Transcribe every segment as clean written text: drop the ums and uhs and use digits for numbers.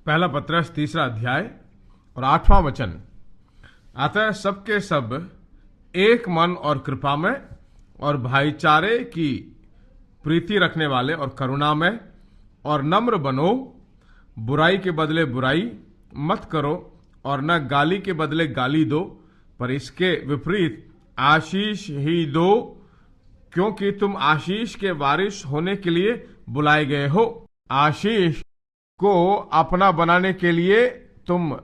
पहला पत्रस 3 अध्याय और 8वां वचन। अतः सबके सब एक मन और कृपा में और भाईचारे की प्रीति रखने वाले और करुणा में और नम्र बनो, बुराई के बदले बुराई मत करो और न गाली के बदले गाली दो, पर इसके विपरीत आशीष ही दो, क्योंकि तुम आशीष के वारिस होने के लिए बुलाए गए हो। आशीष को अपना बनाने के लिए तुम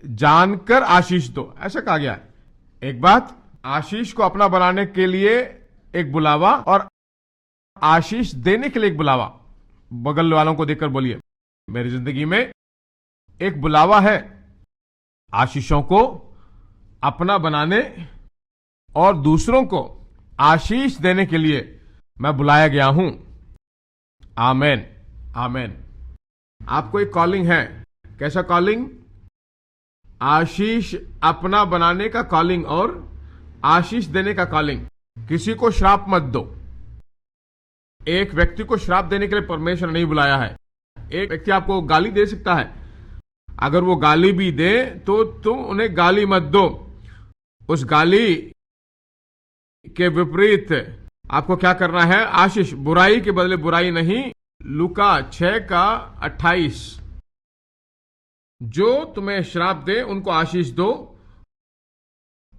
जानकर आशीष दो, ऐसा कहा गया है। एक बात, आशीष को अपना बनाने के लिए एक बुलावा और आशीष देने के लिए एक बुलावा। बगल वालों को देखकर बोलिए, मेरी जिंदगी में एक बुलावा है आशीषों को अपना बनाने और दूसरों को आशीष देने के लिए मैं बुलाया गया हूं। आमेन, आमेन। आपको एक कॉलिंग है। कैसा कॉलिंग? आशीष अपना बनाने का कॉलिंग और आशीष देने का कॉलिंग। किसी को श्राप मत दो। एक व्यक्ति को श्राप देने के लिए परमेश्वर नहीं बुलाया है। एक व्यक्ति आपको गाली दे सकता है, अगर वो गाली भी दे तो तुम उन्हें गाली मत दो। उस गाली के विपरीत आपको क्या करना है? आशीष। बुराई के बदले बुराई नहीं। लूका 6:28। जो तुम्हें श्राप दे उनको आशीष दो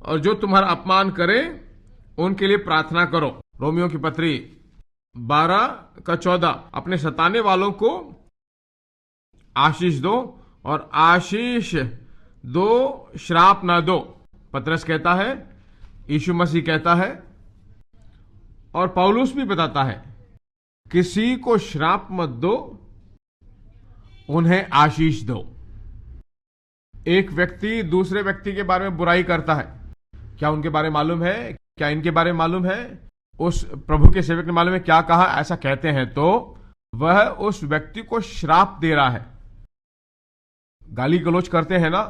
और जो तुम्हारा अपमान करे उनके लिए प्रार्थना करो। रोमियो की पत्री 12:14। अपने सताने वालों को आशीष दो और आशीष दो, श्राप ना दो। पतरस कहता है, यीशु मसीह कहता है और पौलुस भी बताता है, किसी को श्राप मत दो, उन्हें आशीष दो। एक व्यक्ति दूसरे व्यक्ति के बारे में बुराई करता है, क्या उनके बारे में मालूम है? क्या इनके बारे में मालूम है? उस प्रभु के सेवक ने मालूम है क्या कहा? ऐसा कहते हैं तो वह उस व्यक्ति को श्राप दे रहा है। गाली गलौज करते हैं ना,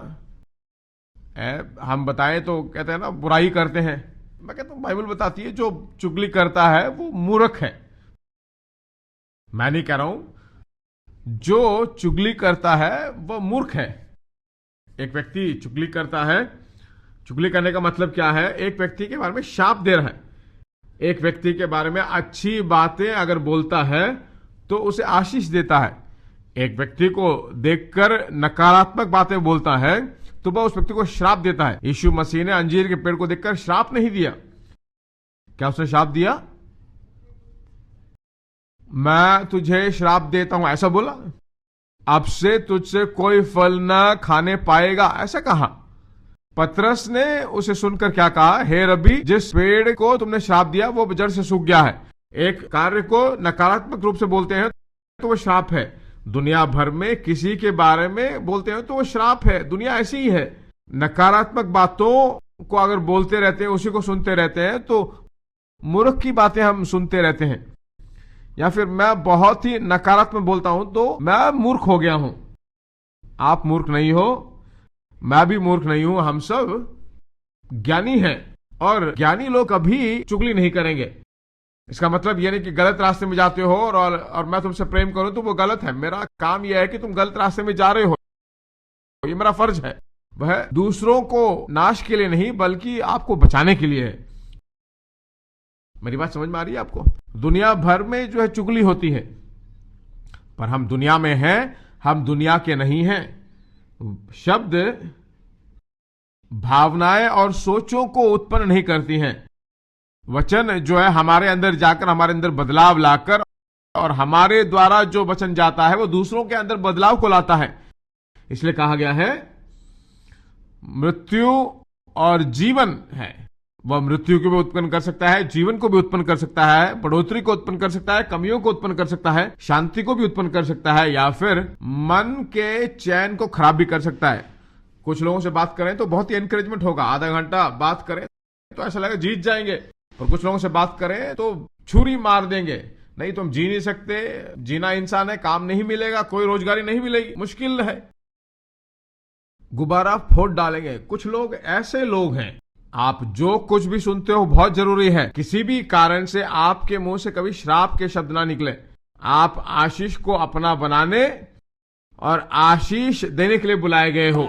हम बताएं तो कहते हैं ना बुराई करते हैं। मैं कहता हूं बाइबल बताती है जो चुगली करता है वो मूर्ख है। मैं नहीं कह रहा हूं, जो चुगली करता है वो मूर्ख है। एक व्यक्ति चुगली करता है, चुगली करने का मतलब क्या है? एक व्यक्ति के बारे में शाप दे रहा है। एक व्यक्ति के बारे में अच्छी बातें अगर बोलता है तो उसे आशीष देता है। एक व्यक्ति को देखकर नकारात्मक बातें बोलता है तो वह उस व्यक्ति को श्राप देता है। यीशु मसीह ने अंजीर के पेड़ को देखकर श्राप नहीं दिया। क्या उसने श्राप दिया? मैं तुझे श्राप देता हूं, ऐसा बोला? अब से तुझसे कोई फल न खाने पाएगा, ऐसा कहा। पतरस ने उसे सुनकर क्या कहा? हे रब्बी, जिस पेड़ को तुमने श्राप दिया वो जड़ से सूख गया है। एक कार्य को नकारात्मक रूप से बोलते हैं तो वो श्राप है। दुनिया भर में किसी के बारे में बोलते हैं तो वो श्राप है। दुनिया ऐसी ही है। नकारात्मक बातों को अगर बोलते रहते हैं, उसी को सुनते रहते हैं, तो मूर्ख की बातें हम सुनते रहते हैं। या फिर मैं बहुत ही नकारात्मक बोलता हूं तो मैं मूर्ख हो गया हूं। आप मूर्ख नहीं हो, मैं भी मूर्ख नहीं हूं। हम सब ज्ञानी हैं और ज्ञानी लोग कभी चुगली नहीं करेंगे। इसका मतलब यह नहीं कि गलत रास्ते में जाते हो और मैं तुमसे प्रेम करूं तो वो गलत है। मेरा काम यह है कि तुम गलत रास्ते में जा रहे हो, ये मेरा फर्ज है। वह दूसरों को नाश के लिए नहीं बल्कि आपको बचाने के लिए है। मेरी बात समझ में आ रही है आपको? दुनिया भर में जो है चुगली होती है, पर हम दुनिया में हैं, हम दुनिया के नहीं हैं। शब्द भावनाएं और सोचों को उत्पन्न नहीं करती हैं। वचन जो है हमारे अंदर जाकर हमारे अंदर बदलाव लाकर, और हमारे द्वारा जो वचन जाता है वो दूसरों के अंदर बदलाव को लाता है। इसलिए कहा गया है मृत्यु और जीवन है। वह मृत्यु को भी उत्पन्न कर सकता है, जीवन को भी उत्पन्न कर सकता है, बढ़ोतरी को उत्पन्न कर सकता है, कमियों को उत्पन्न कर सकता है, शांति को भी उत्पन्न कर सकता है, या फिर मन के चैन को खराब भी कर सकता है। कुछ लोगों से बात करें तो बहुत ही एनकरेजमेंट होगा, आधा घंटा बात करें तो ऐसा लगेगा जीत जाएंगे, और कुछ लोगों से बात करें तो छुरी मार देंगे, नहीं तुम जी नहीं सकते, जीना इंसान है, काम नहीं मिलेगा, कोई रोजगारी नहीं मिलेगी, मुश्किल है, गुब्बारा फोड़ डालेंगे। कुछ लोग ऐसे लोग हैं। आप जो कुछ भी सुनते हो बहुत जरूरी है। किसी भी कारण से आपके मुंह से कभी श्राप के शब्द ना निकले। आप आशीष को अपना बनाने और आशीष देने के लिए बुलाए गए हो।